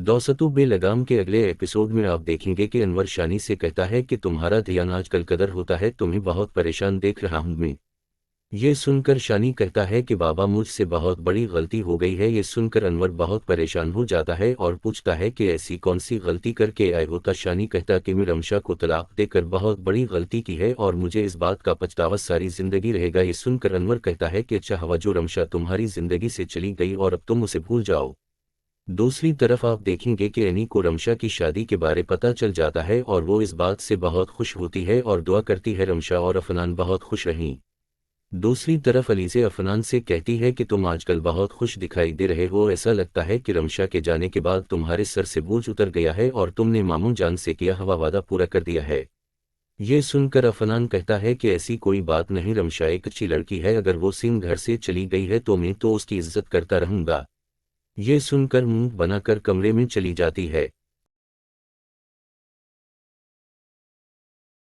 दौसतु बेलगाम के अगले एपिसोड में आप देखेंगे कि अनवर शानी से कहता है कि तुम्हारा ध्यान आजकल कदर होता है, तुम्हें बहुत परेशान देख रहा हूं मैं। ये सुनकर शानी कहता है कि बाबा मुझसे बहुत बड़ी गलती हो गई है। ये सुनकर अनवर बहुत परेशान हो जाता है और पूछता है कि ऐसी कौन सी गलती करके आए हो। शानी कहता कि मैं रमशा को तलाक देकर बहुत बड़ी गलती की है और मुझे इस बात का पछतावा सारी जिंदगी रहेगा। ये सुनकर अनवर कहता है कि अच्छा हुआ जो रमशा तुम्हारी जिंदगी से चली गई और अब तुम उसे भूल जाओ। दूसरी तरफ आप देखेंगे कि एनी को रमशा की शादी के बारे पता चल जाता है और वो इस बात से बहुत खुश होती है और दुआ करती है रमशा और अफनान बहुत खुश रहें। दूसरी तरफ अलीज़े अफनान से कहती है कि तुम आजकल बहुत खुश दिखाई दे रहे हो, ऐसा लगता है कि रमशा के जाने के बाद तुम्हारे सर से बोझ उतर गया है और तुमने मामू जान से किया हुआ वादा पूरा कर दिया है। ये सुनकर अफनान कहता है कि ऐसी कोई बात नहीं, रमशा एक अच्छी लड़की है, अगर वो सिंह घर से चली गई है तो मैं तो उसकी इज्जत करता रहूंगा। ये सुनकर मुंह बनाकर कमरे में चली जाती है।